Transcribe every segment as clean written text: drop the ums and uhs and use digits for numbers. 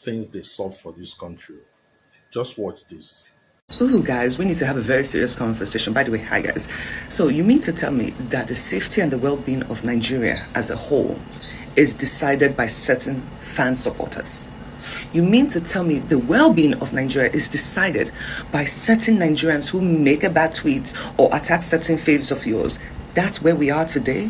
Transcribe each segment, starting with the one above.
things they solve for this country. Just watch this. Ooh, guys, we need to have a very serious conversation. By the way, hi, guys. So, you mean to tell me that the safety and the well being of Nigeria as a whole is decided by certain fan supporters? You mean to tell me the well being of Nigeria is decided by certain Nigerians who make a bad tweet or attack certain faves of yours? That's where we are today?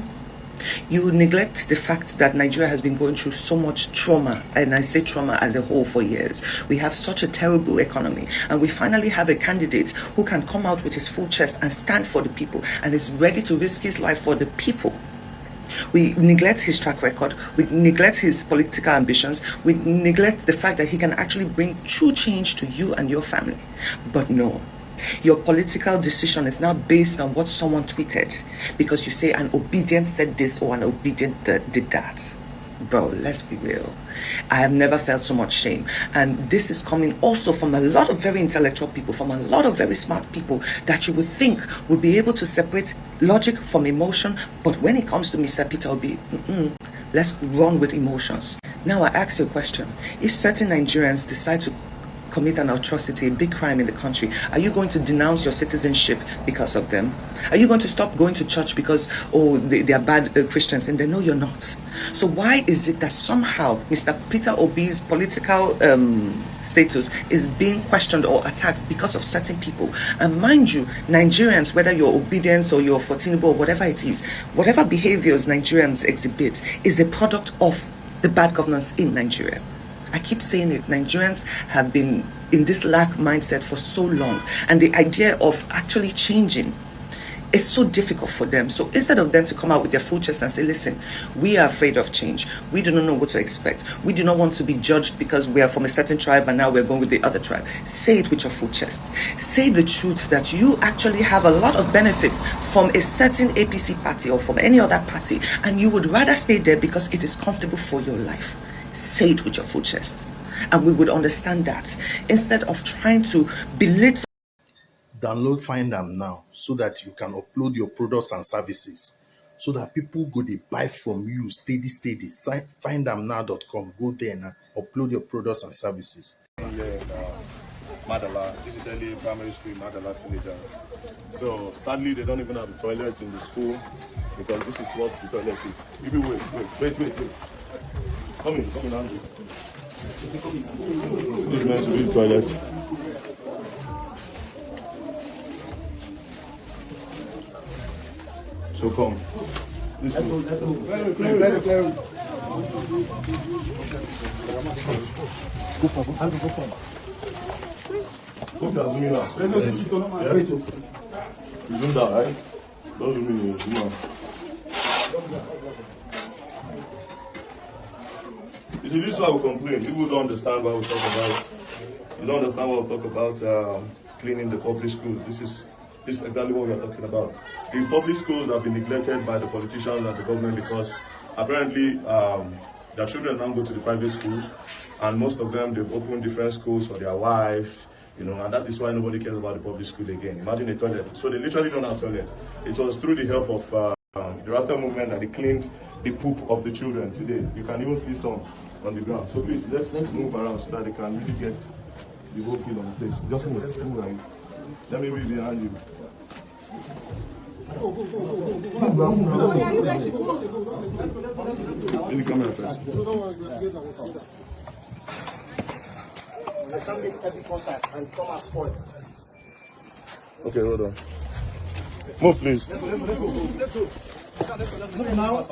You neglect the fact that Nigeria has been going through so much trauma, and I say trauma as a whole, for years. We have such a terrible economy, and we finally have a candidate who can come out with his full chest and stand for the people and is ready to risk his life for the people. We neglect his track record, we neglect his political ambitions, we neglect the fact that he can actually bring true change to you and your family. But no, your political decision is now based on what someone tweeted because you say an obedient said this or an obedient did that. Bro, let's be real. I have never felt so much shame. And this is coming also from a lot of very intellectual people, from a lot of very smart people that you would think would be able to separate logic from emotion. But when it comes to Mr. Peter Obi, let's run with emotions. Now I ask you a question. If certain Nigerians decide to commit an atrocity, a big crime in the country, are you going to denounce your citizenship because of them? Are you going to stop going to church because, they are bad Christians? And they know you're not. So why is it that somehow Mr. Peter Obi's political status is being questioned or attacked because of certain people? And mind you, Nigerians, whether you're obedience or you're for Tinubu or whatever it is, whatever behaviors Nigerians exhibit is a product of the bad governance in Nigeria. I keep saying it, Nigerians have been in this lack mindset for so long, and the idea of actually changing, it's so difficult for them. So instead of them to come out with their full chest and say, listen, we are afraid of change, we do not know what to expect, we do not want to be judged because we are from a certain tribe and now we're going with the other tribe. Say it with your full chest. Say the truth that you actually have a lot of benefits from a certain APC party or from any other party, and you would rather stay there because it is comfortable for your life. Say it with your full chest, and we would understand that instead of trying to belittle. Download Find Am now so that you can upload your products and services so that people go they buy from you steady. Findamnow.com. Go there and upload your products and services. Madala. This is early primary school in Madala Sileja. So sadly they don't even have the toilets in the school because this is what the toilet is. People wait. Come in, Andrew. You're meant to be the toilets. So come. This way. Go for zoom in now. Yeah. You zoom down, right? Don't zoom in, zoom out. You see, this is why we complain. People don't understand what we talk about. You don't understand what we talk about cleaning the public schools. This is exactly what we are talking about. The public schools have been neglected by the politicians and the government because apparently their children now go to the private schools, and most of them, they've opened different schools for their wives, and that is why nobody cares about the public school again. Imagine a toilet. So they literally don't have toilets. It was through the help of the Ratels movement that they cleaned the poop of the children today. You can even see some on the ground. So please, let's move around so that they can really get the whole feel of the place. Just move right. Let me be behind you. In the camera first. I can't make every contact and come and spoil. Okay, hold on. Move, please. Let's go now.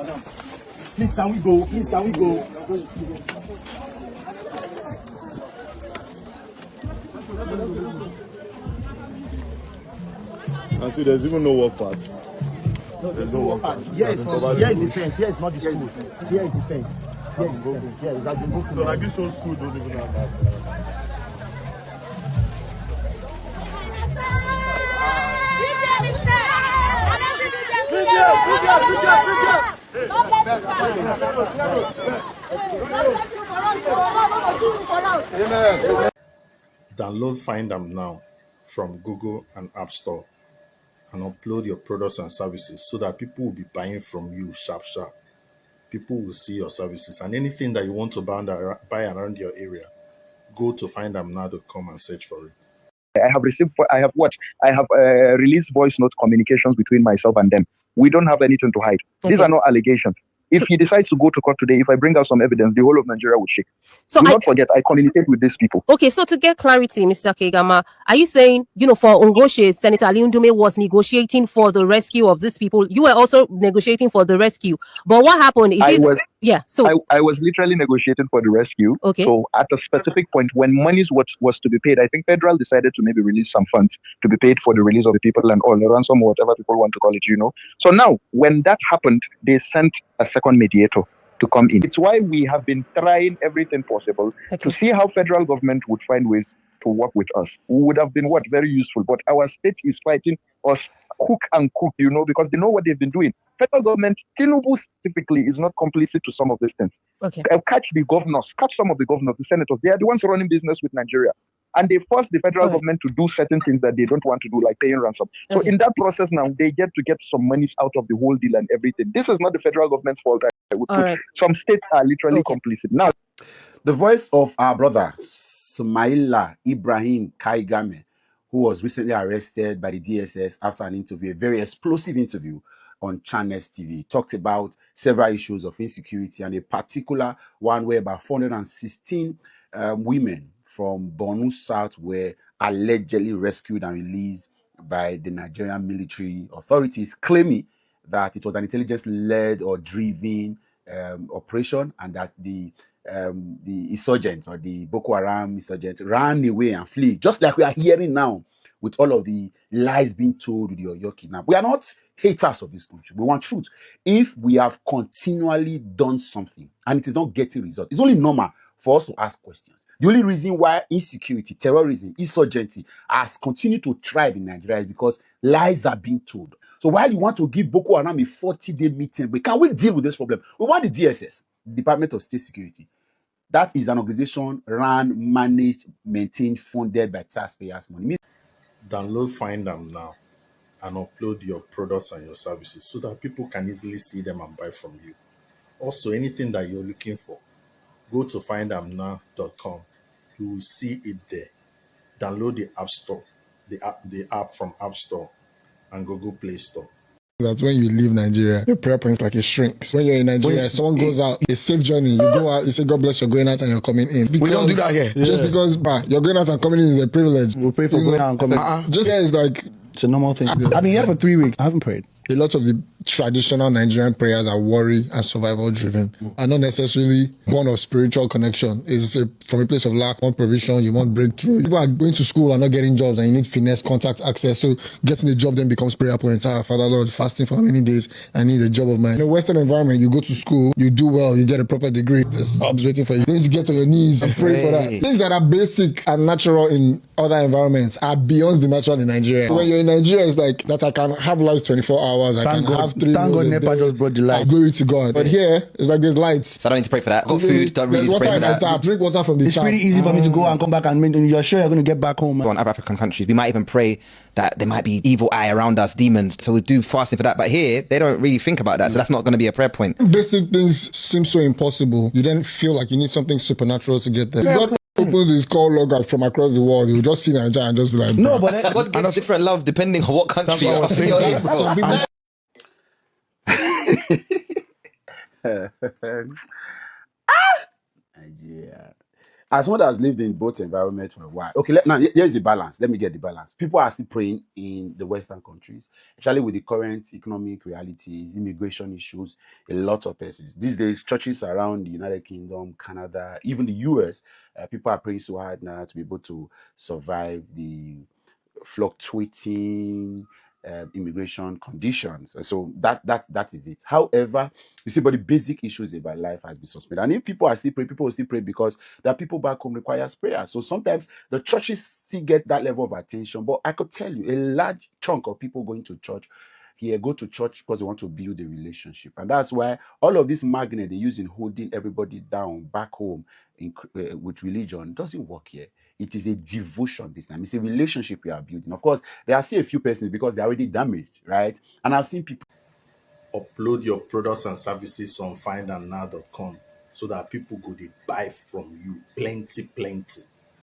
Please, can we go? Please, can we go? And see, there's even no work part. There's no work part. Here is the fence. Here is not the school. Here is the fence. Here is the fence. Here is the book. So like this whole school don't even have that. Download Find Am now from Google and App Store and upload your products and services so that people will be buying from you sharp. People will see your services and anything that you want to buy around your area, Go to findamnow.com and search for it. I have released voice note communications between myself and them. We don't have anything to hide. Okay. These are not allegations. If he decides to go to court today, if I bring out some evidence, the whole of Nigeria will shake. So Do not forget, I communicate with these people. Okay, so to get clarity, Mr. Kegama, are you saying, for Ongoshe, Senator Ali Ndume was negotiating for the rescue of these people? You were also negotiating for the rescue. But what happened? I was literally negotiating for the rescue. Okay. So at a specific point, when money was to be paid, I think Federal decided to maybe release some funds to be paid for the release of the people and all, the ransom, whatever people want to call it, So now, when that happened, they sent a second mediator to come in. It's why we have been trying everything possible to see how federal government would find ways to work with us. We would have been very useful, but our state is fighting us hook and crook, because they know what they've been doing. Federal government, Tinubu specifically, is not complicit to some of these things. Okay. Catch some of the governors, the senators. They are the ones running business with Nigeria. And they force the federal government to do certain things that they don't want to do, like paying ransom. So in that process now, they get some monies out of the whole deal and everything. This is not the federal government's fault. Some states are literally complicit. Now, the voice of our brother, Sumaila Ibrahim Kaigame, who was recently arrested by the DSS after an interview, a very explosive interview on Channels TV, talked about several issues of insecurity and a particular one where about 416 women from Borno South were allegedly rescued and released by the Nigerian military authorities, claiming that it was an intelligence-led or driven operation, and that the insurgents or the Boko Haram insurgents ran away and flee, just like we are hearing now with all of the lies being told with your kidnap. We are not haters of this country. We want truth. If we have continually done something and it is not getting results, it's only normal for us to ask questions. The only reason why insecurity, terrorism, insurgency has continued to thrive in Nigeria is because lies are being told. So while you want to give Boko Haram a 40-day meeting, but can we deal with this problem? We want the DSS, Department of State Security. That is an organization run, managed, maintained, funded by taxpayers' money. Download Findam now and upload your products and your services so that people can easily see them and buy from you. Also, anything that you're looking for, go to findamnow.com. You will see it there. Download the App Store, the app from App Store and Google Play Store. That when you leave Nigeria, your prayer points like it shrinks. When you're in Nigeria, someone goes out, it's a safe journey. You go out, you say, God bless, you're going out and you're coming in. We don't do that here. Just because you're going out and coming in is a privilege. We'll pray for going out and coming. Just here is like, it's a normal thing. I've been here for 3 weeks. I haven't prayed. A lot of the traditional Nigerian prayers are worry and survival driven, are not necessarily born of spiritual connection. It's from a place of lack, want provision, you want breakthrough. People are going to school and not getting jobs and you need finesse, contact, access. So getting a job then becomes prayer points. Father Lord, fasting for how many days? I need a job of mine. In a Western environment, you go to school, you do well, you get a proper degree. There's jobs waiting for you. You need to get on your knees and pray for that. Things that are basic and natural in other environments are beyond the natural in Nigeria. When you're in Nigeria, it's like that I can have lights 24 hours. I can have 3 Thank God NEPA just brought the light. Glory to God. But here, it's like there's lights. So I don't need to pray for that. Got food, don't really need to pray for that. Tap. Drink water from the It's tap. pretty easy for me to go and come back and you're sure you're going to get back home. On other African countries, we might even pray that there might be evil eye around us, demons. So we do fasting for that. But here, they don't really think about that. So that's not going to be a prayer point. Basic things seem so impossible. You then feel like you need something supernatural to get there. God opens his call log out from across the world. You'll just see Nigeria and just be like, no, but God gives different love depending on what country you're in. Some people Nigeria. As one that has lived in both environments for a while. Okay, now here's the balance. Let me get the balance. People are still praying in the Western countries, especially with the current economic realities, immigration issues, a lot of persons. These days, churches around the United Kingdom, Canada, even the US, people are praying so hard now to be able to survive the fluctuating immigration conditions. And so that is it. However, you see, but the basic issues about life has been suspended. And if people are still praying, people will still pray because there are people back home requires prayer. So sometimes the churches still get that level of attention. But I could tell you, a large chunk of people going to church here go to church because they want to build a relationship. And that's why all of this magnet they use in holding everybody down back home with religion doesn't work here. It is a devotion this time. It's a relationship we are building. Of course, there are still a few persons because they're already damaged, right? And I've seen people upload your products and services on findandnow.com so that people go they buy from you plenty.